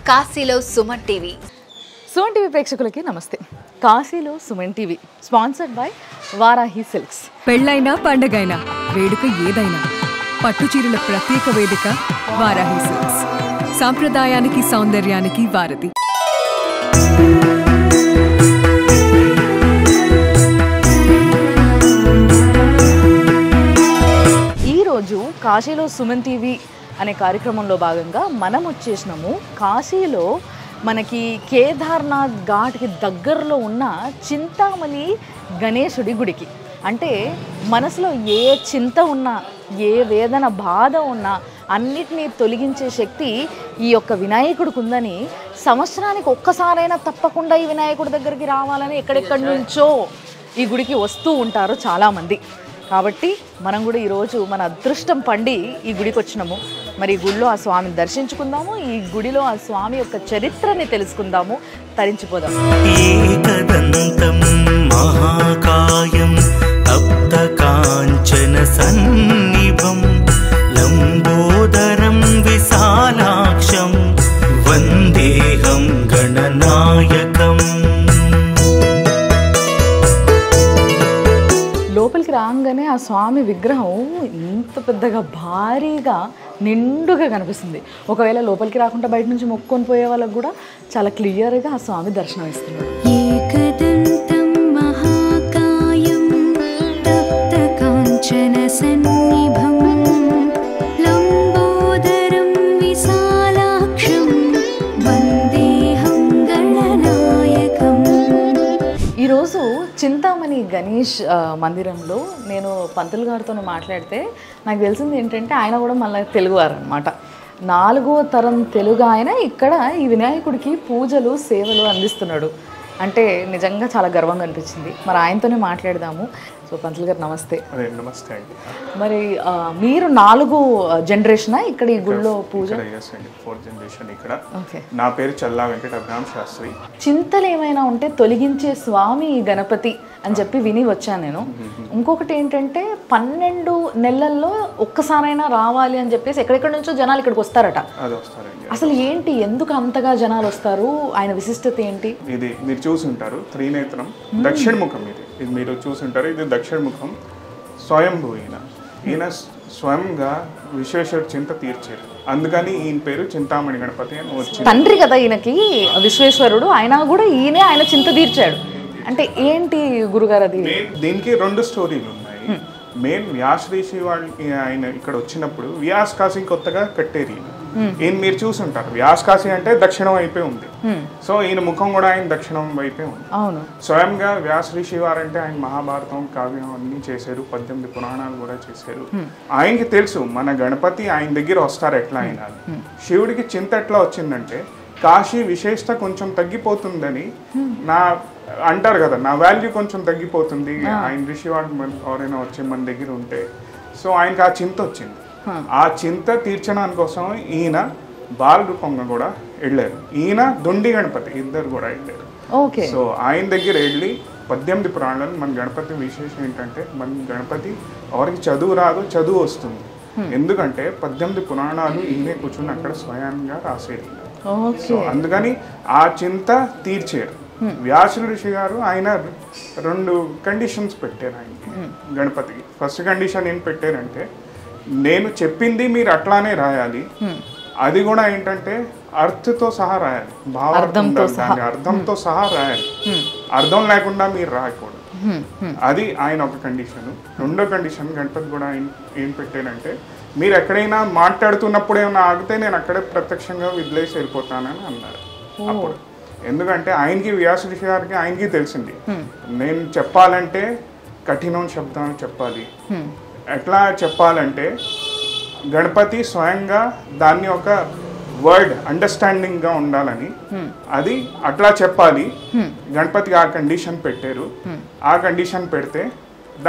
కాశీలో Suman TV. Suman TV ప్రేక్షకులకి నమస్తే. కాశీలో Suman TV sponsored by Varahi silks. పెళ్ళైనా పండగైనా వేడుక ఏదైనా పట్టుచీరల ప్రత్యేక వేదిక వారాహి సిల్క్స్. సాంప్రదాయానికి సౌందర్యానికి వారధి. ఈరోజు కాశీలో సుమన్ టీవీ అనే కార్యక్రమంలో భాగంగా మనం వచ్చేసినాము కాశీలో మనకి కేదార్నాథ్ ఘాట్కి దగ్గరలో ఉన్న చింతామణి గణేశుడి గుడికి. అంటే మనసులో ఏ చింత ఉన్నా, ఏ వేదన బాధ ఉన్నా అన్నిటినీ తొలగించే శక్తి ఈ యొక్క వినాయకుడికి ఉందని, సంవత్సరానికి ఒక్కసారైనా తప్పకుండా ఈ వినాయకుడి దగ్గరికి రావాలని ఎక్కడెక్కడి నుంచో ఈ గుడికి వస్తూ ఉంటారు చాలామంది. కాబట్టి మనం కూడా ఈరోజు మన అదృష్టం పండి ఈ గుడికి వచ్చినాము. మరి ఈ గుడిలో ఆ స్వామిని దర్శించుకుందాము, ఈ గుడిలో ఆ స్వామి యొక్క చరిత్రని తెలుసుకుందాము, తరించిపోదాము. ఏకదంతం మహాకాయం తప్త కాంచన సన్నిభం లంబోదరం విశాలాక్షం వందేహం గణనాయకం. లోపలికి రాగానే ఆ స్వామి విగ్రహం ఇంత పెద్దగా భారీగా నిండుగా కనిపిస్తుంది. ఒకవేళ లోపలికి రాకుండా బయట నుంచి మొక్కుకొని పోయే వాళ్ళకు కూడా చాలా క్లియర్గా ఆ స్వామి దర్శనం ఇస్తున్నాడు. ఏకదంతం మహాకాయం తప్త కాంచన సన్నిభం లంబోదరం విశాలాక్షం వందేహం గణనాయకం. ఈరోజు చింతామణి గణేష్ మందిరంలో నేను పంతులు గారితో మాట్లాడితే నాకు తెలిసింది ఏంటంటే ఆయన కూడా మళ్ళీ తెలుగువారు అనమాట. 4వ తరం తెలుగు ఆయన ఇక్కడ ఈ వినాయకుడికి పూజలు సేవలు అందిస్తున్నాడు. అంటే నిజంగా చాలా గర్వంగా అనిపించింది. మరి ఆయనతోనే మాట్లాడదాము. సో పంతులు గారు నమస్తే. నమస్తే అండి. మరి మీరు 4వ జనరేషనా ఇక్కడ ఈ గుడిలో పూజ? 4th జనరేషన్ ఇక్కడ. ఓకే. నా పేరు చల్లా వెంకట అబ్రహం శాస్త్రి. చింతలు ఏమైనా ఉంటే తొలగించే స్వామి గణపతి అని చెప్పి విని వచ్చాను నేను. ఇంకొకటి ఏంటంటే 12 నెలల్లో ఒక్కసారైనా రావాలి అని చెప్పేసి ఎక్కడెక్కడి నుంచో జనాలు ఇక్కడికి వస్తారట. అది వస్తారండి. అసలు ఏంటి, ఎందుకు అంతగా జనాలు వస్తారు, ఆయన విశిష్టత ఏంటి? ఇది మీరు చూసుంటారు, త్రినేత్రం దక్షిణ ముఖం. ఇది మీరు చూసుంటారు, ఇది దక్షిణ ముఖం. స్వయంభూ ఈయన స్వయంగా విశ్వేశ్వరుడు చింత తీర్చారు. అందుకని ఈయన పేరు చింతామణి గణపతి అని వచ్చింది. తండ్రి కదా ఈయనకి విశ్వేశ్వరుడు, ఆయన కూడా ఈయనే ఆయన చింత తీర్చాడు. అంటే ఏంటి గురుగారు అది? దీనికి 2 స్టోరీలు ఉన్నాయి. మెయిన్ వ్యాస్ ఋషి వాళ్ళకి ఆయన ఇక్కడ వచ్చినప్పుడు వ్యాస్ కాశీ కొత్తగా కట్టేరు. ఈయన మీరు చూసుంటారు, వ్యాస్ కాశీ అంటే దక్షిణం వైపే ఉంది. సో ఈయన ముఖం కూడా ఆయన దక్షిణం వైపే ఉంది. అవును. స్వయంగా వ్యాస్ ఋషి వారంటే ఆయన మహాభారతం కావ్యం అన్ని చేశారు, 18 పురాణాలు కూడా చేశారు. ఆయనకి తెలుసు మన గణపతి ఆయన దగ్గర వస్తారు ఎట్లా అయినా. శివుడికి చింత ఎట్లా వచ్చిందంటే కాశీ విశేషత కొంచెం తగ్గిపోతుందని అంటారు కదా, నా వాల్యూ కొంచెం తగ్గిపోతుంది ఆయన ఋషి వాళ్ళు ఎవరైనా వచ్చి మన దగ్గర ఉంటే. సో ఆయనకి ఆ చింత వచ్చింది. ఆ చింత తీర్చడానికి కోసం ఈయన బాల రూపంగా కూడా వెళ్ళారు. ఈయన దొండి గణపతి ఇద్దరు కూడా వెళ్ళారు. సో ఆయన దగ్గర వెళ్ళి 18 పురాణాలు. మన గణపతి విశేషం ఏంటంటే మన గణపతి ఎవరికి చదువు రాదు, చదువు వస్తుంది. ఎందుకంటే 18 పురాణాలు ఈయనే కూర్చుని అక్కడ స్వయంగా రాసేది. సో అందుకని ఆ చింత తీర్చారు. వ్యాస ఋషి గారు ఆయన 2 కండిషన్స్ పెట్టారు ఆయనకి, గణపతికి. ఫస్ట్ కండిషన్ ఏం పెట్టారంటే నేను చెప్పింది మీరు అట్లానే రాయాలి. అది కూడా ఏంటంటే అర్థంతో సహా రాయాలి, అర్థంతో సహా రాయాలి. అర్థం లేకుండా మీరు రాయకూడదు. అది ఆయన ఒక కండిషన్. 2వ కండిషన్ గణపతి కూడా ఆయన ఏం పెట్టారంటే మీరు ఎక్కడైనా మాట్లాడుతున్నప్పుడు ఏమైనా ఆగితే నేను అక్కడే ప్రత్యక్షంగా వదిలేసి వెళ్ళిపోతానని అన్నారు అప్పుడు. ఎందుకంటే ఆయనకి వ్యాస ఋషి గారికి ఆయనకి తెలిసింది నేను చెప్పాలంటే కఠినం శబ్దాలు చెప్పాలి. ఎట్లా చెప్పాలంటే గణపతి స్వయంగా దాన్ని ఒక వర్డ్ అండర్స్టాండింగ్గా ఉండాలని, అది అట్లా చెప్పాలి. గణపతికి ఆ కండిషన్ పెట్టారు. ఆ కండిషన్ పెడితే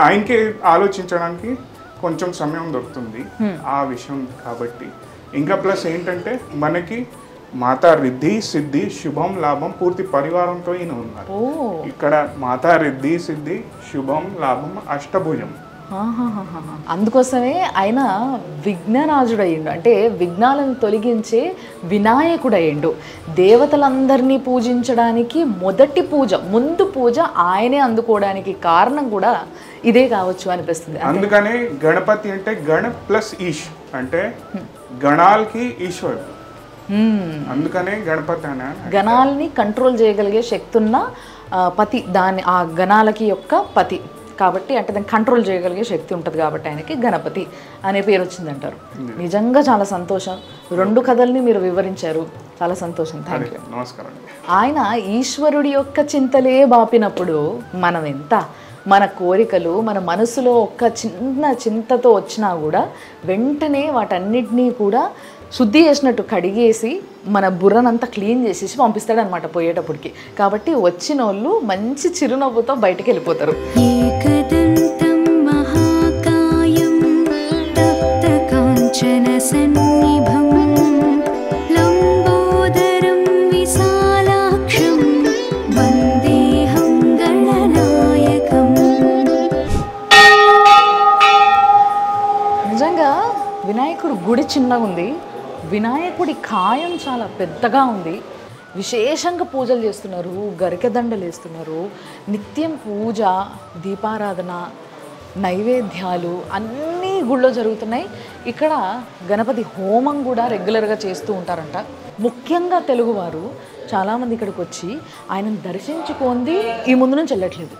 ఆయనకి ఆలోచించడానికి కొంచెం సమయం దొరుకుతుంది ఆ విషయం కాబట్టి. ఇంకా ప్లస్ ఏంటంటే మనకి మాతా రిద్ధి సిద్ధి శుభం లాభం పూర్తి పరివారంతో ఈయన ఉన్నారు ఇక్కడ. మాతా రిద్ధి సిద్ధి శుభం లాభం అష్టభుజం అందుకోసమే ఆయన విఘ్నరాజుడు అయ్యిండు, అంటే విఘ్నాలను తొలగించే వినాయకుడు అయ్యిండు. దేవతలందరినీ పూజించడానికి ముందు పూజ ఆయనే అందుకోవడానికి కారణం కూడా ఇదే కావచ్చు అనిపిస్తుంది. అందుకనే గణపతి అంటే గణ ప్లస్ ఈష్, అంటే గణాలకి ఈశ్వరుడు, అందుకనే గణపతి అనే గణాలని కంట్రోల్ చేయగలిగే శక్తి ఉన్న పతి, ఆ గణాలకి యొక్క పతి కాబట్టి, అంటే దాన్ని కంట్రోల్ చేయగలిగే శక్తి ఉంటుంది కాబట్టి ఆయనకి గణపతి అనే పేరు వచ్చిందంటారు. నిజంగా చాలా సంతోషం, 2 కథల్ని మీరు వివరించారు, చాలా సంతోషం. Thank you. నమస్కారం. ఆయన ఈశ్వరుడి యొక్క చింతలే బాపినప్పుడు మనం ఎంత, మన కోరికలు మన మనసులో ఒక్క చిన్న చింతతో వచ్చినా కూడా వెంటనే వాటన్నిటినీ కూడా శుద్ధి చేసినట్టు కడిగేసి మన బుర్రనంతా క్లీన్ చేసేసి పంపిస్తాడనమాట పోయేటప్పటికి. కాబట్టి వచ్చిన వాళ్ళు మంచి చిరునవ్వుతో బయటికి వెళ్ళిపోతారు. ఏకదంతం మహాకాయం తప్తకాంచన సన్నిభం లంబోదరం విశాలాక్షం వందేహం గణనాయకం. నిజంగా వినాయకుడు గుడి చిన్నగా ఉంది, వినాయకుడి కాయం చాలా పెద్దగా ఉంది. విశేషంగా పూజలు చేస్తున్నారు, గరికెదండలు వేస్తున్నారు, నిత్యం పూజ, దీపారాధన, నైవేద్యాలు అన్నీ గుళ్ళో జరుగుతున్నాయి. ఇక్కడ గణపతి హోమం కూడా రెగ్యులర్గా చేస్తూ ఉంటారంట. ముఖ్యంగా తెలుగువారు చాలామంది ఇక్కడికి వచ్చి ఆయనను దర్శించుకుంది ఈ ముందు నుంచి వెళ్ళట్లేదు.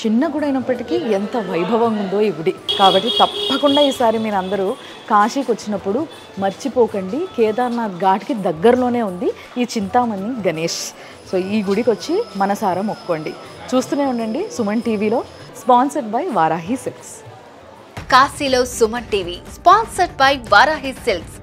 చిన్న గుడి అయినప్పటికీ ఎంత వైభవంగా ఉందో ఈ గుడి. కాబట్టి తప్పకుండా ఈసారి మీరు అందరూ కాశీకి వచ్చినప్పుడు మర్చిపోకండి, కేదార్నాథ్ ఘాట్కి దగ్గరలోనే ఉంది ఈ చింతామణి గణేష్. సో ఈ గుడికి వచ్చి మనసారా మొక్కోండి. చూస్తూనే ఉండండి సుమన్ టీవీలో, స్పాన్సర్డ్ బై వారాహి సిల్క్స్. కాశీలో Suman TV, sponsored by Varahi silks.